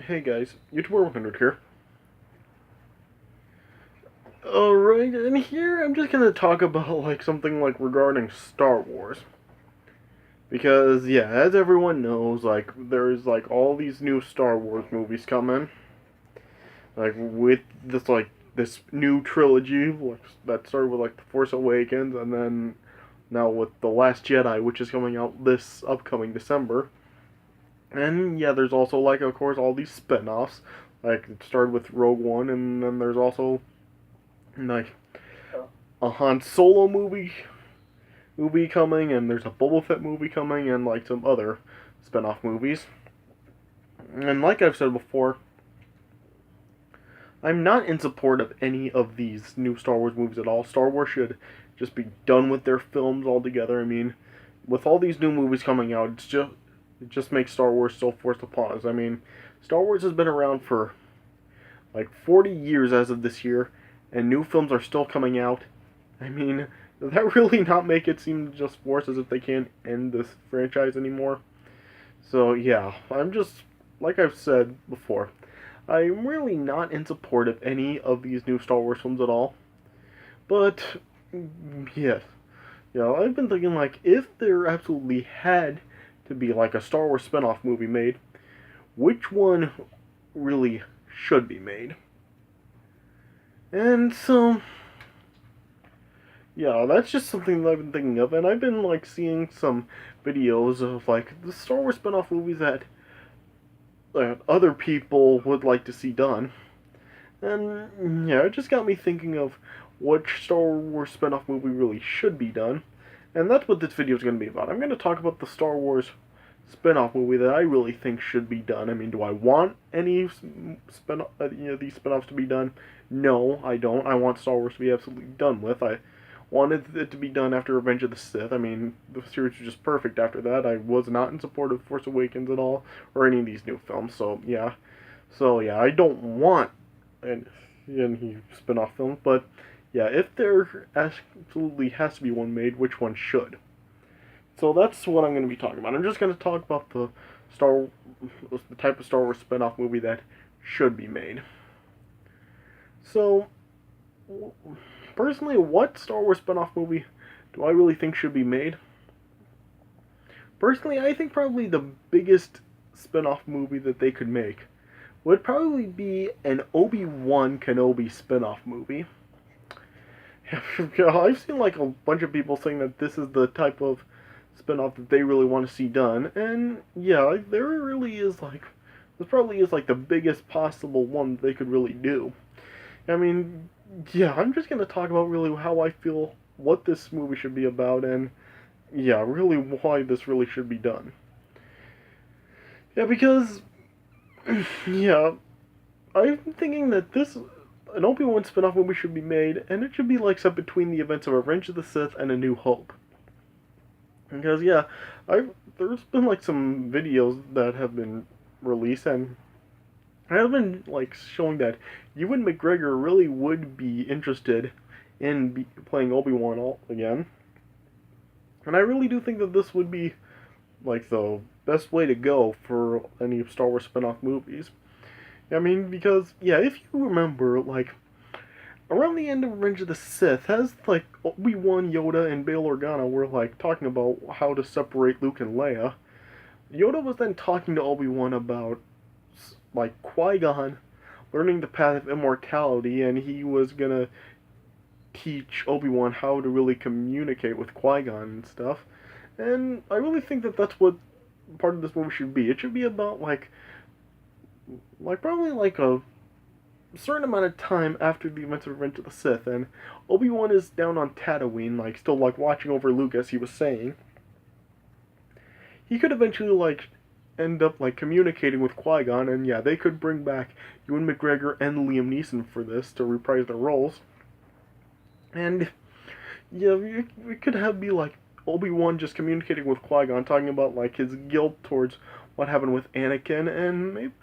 Hey guys, YouTuber 100 here. Alright, and here I'm just gonna talk about something regarding Star Wars. Because yeah, as everyone knows, there's all these new Star Wars movies coming. With this new trilogy that started with The Force Awakens and then now with The Last Jedi, which is coming out this upcoming December. And yeah, there's also of course all these spin-offs. It started with Rogue One, and then there's also like a Han Solo movie coming, and there's a Boba Fett movie coming, and some other spin-off movies. And like I've said before, I'm not in support of any of these new Star Wars movies at all. Star Wars should just be done with their films altogether. I mean, with all these new movies coming out, it just makes Star Wars so forced upon us. I mean, Star Wars has been around for 40 years as of this year, and new films are still coming out. I mean, does that really not make it seem just forced as if they can't end this franchise anymore? So yeah, I'm just, like I've said before, I'm really not in support of any of these new Star Wars films at all. But, yes, I've been thinking if there absolutely had to be a Star Wars spin-off movie made, which one really should be made? And so, yeah, that's just something that I've been thinking of, and I've been seeing some videos of the Star Wars spin-off movies that other people would like to see done. And yeah, it just got me thinking of which Star Wars spin-off movie really should be done. And that's what this video is going to be about. I'm going to talk about the Star Wars spin-off movie that I really think should be done. I mean, do I want any these spin-offs to be done? No, I don't. I want Star Wars to be absolutely done with. I wanted it to be done after Revenge of the Sith. I mean, the series was just perfect after that. I was not in support of Force Awakens at all, or any of these new films, so yeah. So yeah, I don't want any spin-off films, but yeah, if there absolutely has to be one made, which one should? So that's what I'm going to be talking about. I'm just going to talk about the type of Star Wars spin-off movie that should be made. So, personally, what Star Wars spin-off movie do I really think should be made? Personally, I think probably the biggest spin-off movie that they could make would probably be an ObiWan Kenobi spin-off movie. I've seen a bunch of people saying that this is the type of spin-off that they really want to see done, and yeah, there really is this probably is the biggest possible one that they could really do. I mean, yeah, I'm just gonna talk about really how I feel what this movie should be about, and yeah, really why this really should be done. Yeah, because yeah, I'm thinking that an Obi-Wan spin-off movie should be made, and it should be set between the events of Revenge of the Sith and A New Hope. Because yeah, there's been some videos that have been released, and I've been showing that Ewan McGregor really would be interested in playing Obi-Wan again. And I really do think that this would be the best way to go for any Star Wars spin-off movies. I mean, because yeah, if you remember, around the end of Revenge of the Sith, as Obi-Wan, Yoda, and Bail Organa were talking about how to separate Luke and Leia, Yoda was then talking to Obi-Wan about Qui-Gon learning the path of immortality, and he was gonna teach Obi-Wan how to really communicate with Qui-Gon and stuff. And I really think that that's what part of this movie should be. It should be about probably a certain amount of time after the events of Revenge of the Sith, and Obi-Wan is down on Tatooine, still watching over Luke, as he was saying. He could eventually end up communicating with Qui-Gon, and yeah, they could bring back Ewan McGregor and Liam Neeson for this to reprise their roles. And yeah, we could have be Obi-Wan just communicating with Qui-Gon, talking about his guilt towards what happened with Anakin, and maybe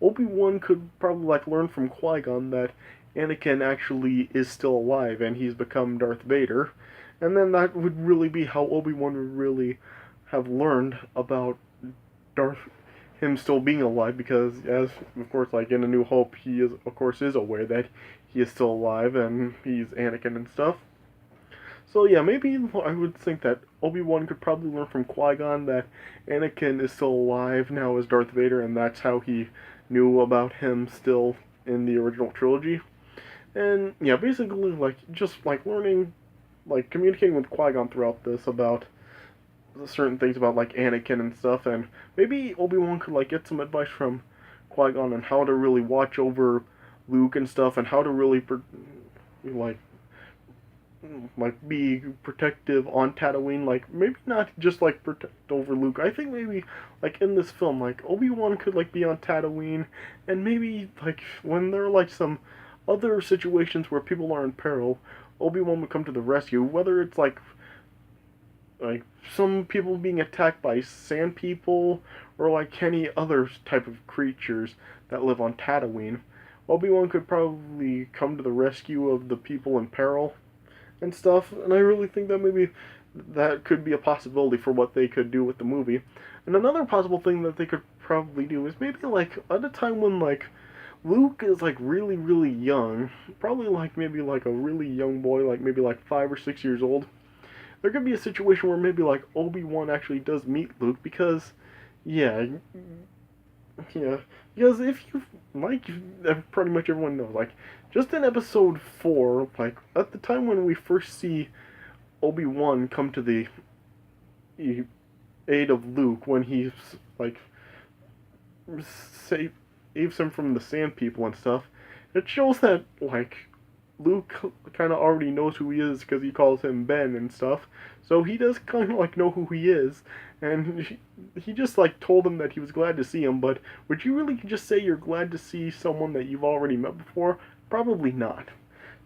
Obi-Wan could probably learn from Qui-Gon that Anakin actually is still alive and he's become Darth Vader, and then that would really be how Obi-Wan would really have learned about Darth him still being alive, because as of course like in A New Hope he is of course is aware that he is still alive and he's Anakin and stuff. So yeah, maybe I would think that Obi-Wan could probably learn from Qui-Gon that Anakin is still alive now as Darth Vader, and that's how he knew about him still in the original trilogy. And yeah, basically like just like learning, like communicating with Qui-Gon throughout this about certain things about like Anakin and stuff, and maybe Obi-Wan could like get some advice from Qui-Gon on how to really watch over Luke and stuff, and how to really like be protective on Tatooine. Like maybe not just like protect over Luke. I think maybe like in this film, like Obi-Wan could like be on Tatooine, and maybe like when there are like some other situations where people are in peril, Obi-Wan would come to the rescue. Whether it's like some people being attacked by sand people or like any other type of creatures that live on Tatooine, Obi-Wan could probably come to the rescue of the people in peril and stuff. And I really think that maybe that could be a possibility for what they could do with the movie. And another possible thing that they could probably do is maybe like at a time when like Luke is like really really young, probably like maybe like a really young boy, like maybe like 5 or 6 years old. There could be a situation where maybe like Obi-Wan actually does meet Luke, because yeah, yeah, because if you like, pretty much everyone knows, like just in episode 4, like at the time when we first see Obi-Wan come to the aid of Luke, when he's like saves him from the Sand People and stuff, it shows that like Luke kind of already knows who he is because he calls him Ben and stuff. So he does kind of like know who he is, and he just like told him that he was glad to see him. But would you really just say you're glad to see someone that you've already met before? Probably not.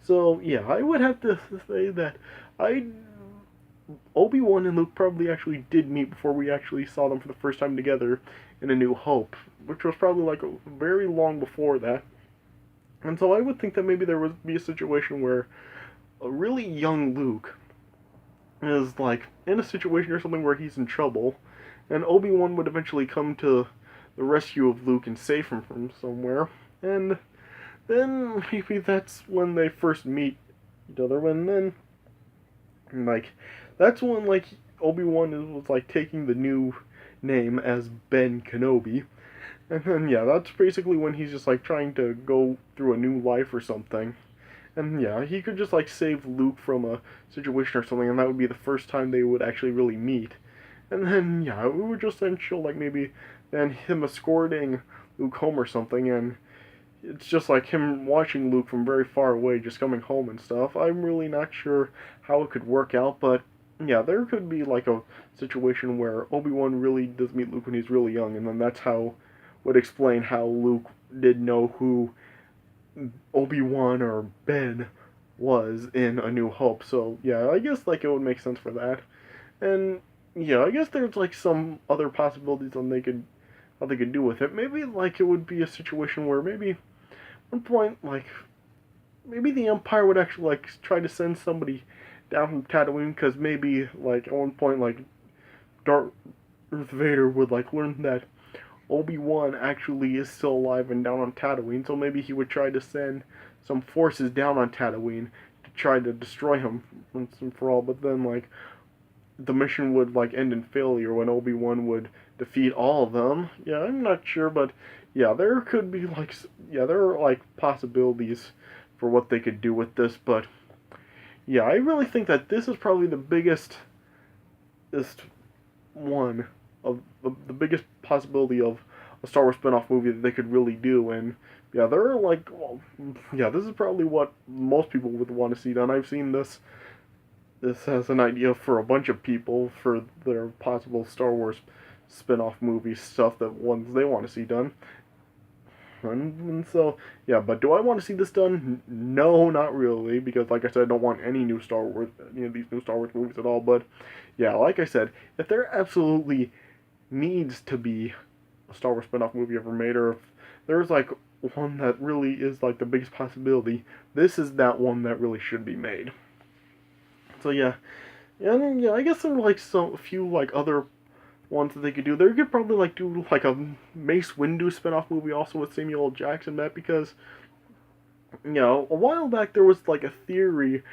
So yeah, I would have to say that I Obi-Wan and Luke probably actually did meet before we actually saw them for the first time together in A New Hope, which was probably like very long before that. And so I would think that maybe there would be a situation where a really young Luke is like in a situation or something where he's in trouble, and Obi-Wan would eventually come to the rescue of Luke and save him from somewhere. And then maybe that's when they first meet each other, and then like that's when like Obi-Wan was like taking the new name as Ben Kenobi. And then yeah, that's basically when he's just like trying to go through a new life or something. And yeah, he could just like save Luke from a situation or something, and that would be the first time they would actually really meet. And then yeah, it would just then show like maybe then him escorting Luke home or something, and it's just like him watching Luke from very far away, just coming home and stuff. I'm really not sure how it could work out, but yeah, there could be like a situation where Obi-Wan really does meet Luke when he's really young, and then that's how would explain how Luke did know who Obi-Wan or Ben was in A New Hope. So yeah, I guess like it would make sense for that. And yeah, I guess there's like some other possibilities on they could how they could do with it. Maybe like it would be a situation where maybe at one point like maybe the Empire would actually like try to send somebody down from Tatooine, because maybe like at one point like Darth Vader would like learn that Obi-Wan actually is still alive and down on Tatooine, so maybe he would try to send some forces down on Tatooine to try to destroy him once and for all. But then like the mission would like end in failure when Obi-Wan would defeat all of them. Yeah, I'm not sure, but yeah, there could be like yeah, there are like possibilities for what they could do with this. But yeah, I really think that this is probably the biggest one of the biggest possibility of a Star Wars spin-off movie that they could really do. And yeah, there are like, well, yeah, this is probably what most people would want to see done. I've seen this as an idea for a bunch of people for their possible Star Wars spin-off movie stuff, that ones they want to see done. And so yeah, but do I want to see this done? No, not really, because like I said, I don't want any new Star Wars, any of these new Star Wars movies at all. But yeah, like I said, if there absolutely needs to be a Star Wars spin-off movie ever made, or if there's like one that really is like the biggest possibility, this is that one that really should be made. So yeah, yeah, I guess there are like some a few like other ones that they could do. They could probably like do like a Mace Windu spin-off movie also with Samuel L. Jackson, that, because a while back there was like a theory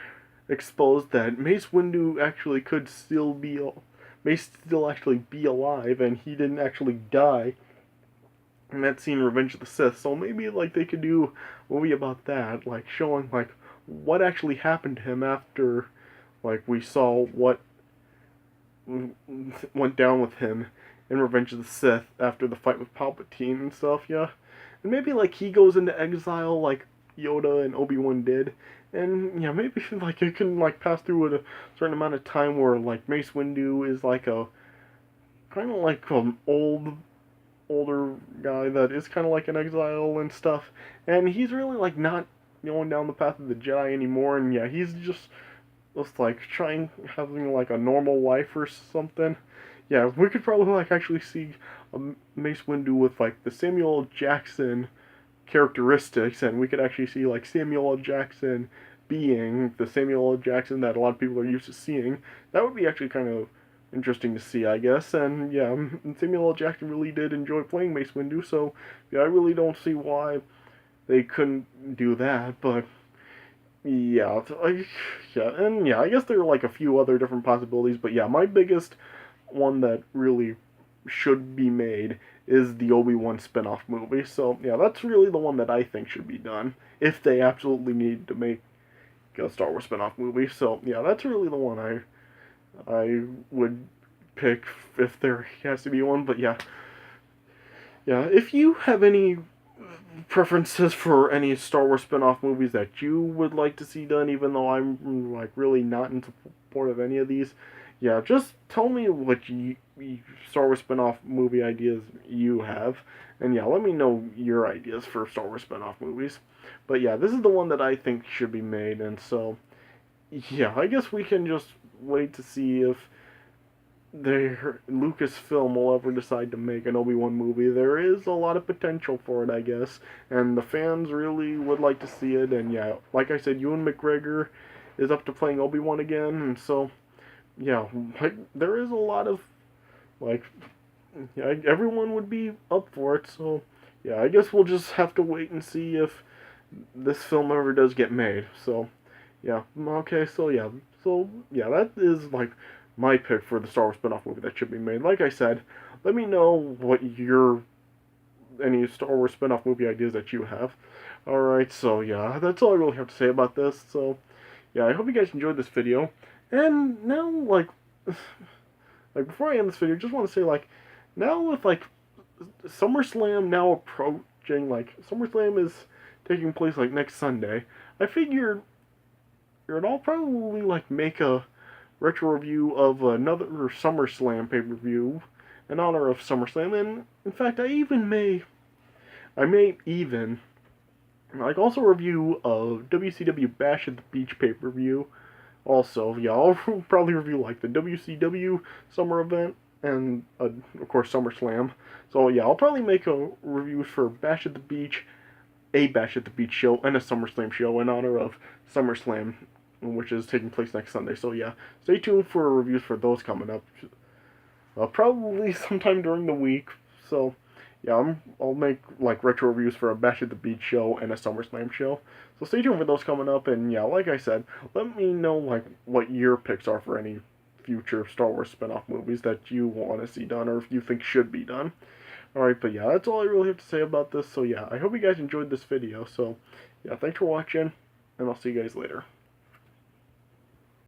exposed that Mace Windu actually could still be may still actually be alive, and he didn't actually die in that scene in Revenge of the Sith. So maybe like they could do a movie about that, like showing like what actually happened to him after like we saw what went down with him in Revenge of the Sith after the fight with Palpatine and stuff, yeah. And maybe like he goes into exile like Yoda and Obi-Wan did. And yeah, maybe like it can like pass through a certain amount of time where like Mace Windu is like a kind of like older guy that is kind of like in exile and stuff, and he's really like not going down the path of the Jedi anymore, and yeah, he's just like trying having like a normal life or something. Yeah, we could probably like actually see a Mace Windu with like the Samuel L. Jackson characteristics, and we could actually see like Samuel L. Jackson being the Samuel L. Jackson that a lot of people are used to seeing. That would be actually kind of interesting to see, I guess. And yeah, Samuel L. Jackson really did enjoy playing Mace Windu, so yeah, I really don't see why they couldn't do that. But yeah, I guess there are like a few other different possibilities, but yeah, my biggest one that really should be made is the Obi-Wan spin-off movie. So yeah, that's really the one that I think should be done if they absolutely need to make a Star Wars spin-off movie. So yeah, that's really the one I would pick if there has to be one. But yeah, if you have any preferences for any Star Wars spin-off movies that you would like to see done, even though I'm like really not in support of any of these, yeah, just tell me what Star Wars spin-off movie ideas you have, and yeah, let me know your ideas for Star Wars spin-off movies. But yeah, this is the one that I think should be made, and so yeah, I guess we can just wait to see if Lucasfilm will ever decide to make an Obi-Wan movie. There is a lot of potential for it, I guess, and the fans really would like to see it. And yeah, like I said, Ewan McGregor is up to playing Obi-Wan again, and so yeah, like there is a lot of like yeah, everyone would be up for it. So yeah, I guess we'll just have to wait and see if this film ever does get made. So yeah, okay, so yeah, that is like my pick for the Star Wars spin-off movie that should be made. Like I said, let me know what any Star Wars spin-off movie ideas that you have. Alright, so yeah, that's all I really have to say about this. So yeah, I hope you guys enjoyed this video. And now, like before I end this video, just want to say, like, now with like SummerSlam now approaching, like SummerSlam is taking place like next Sunday, I figured I'll probably like make a retro review of another SummerSlam pay-per-view in honor of SummerSlam, and in fact, I may even like also review a WCW Bash at the Beach pay-per-view. Also, yeah, I'll probably review like the WCW summer event and of course SummerSlam. So yeah, I'll probably make a review for Bash at the Beach, a Bash at the Beach show, and a SummerSlam show in honor of SummerSlam, which is taking place next Sunday. So yeah, stay tuned for reviews for those coming up. Probably sometime during the week. So yeah, I'll make like retro reviews for a Bash at the Beach show and a SummerSlam show. So stay tuned for those coming up. And yeah, like I said, let me know like what your picks are for any future Star Wars spin-off movies that you want to see done or if you think should be done. Alright, but yeah, that's all I really have to say about this. So yeah, I hope you guys enjoyed this video. So yeah, thanks for watching, and I'll see you guys later.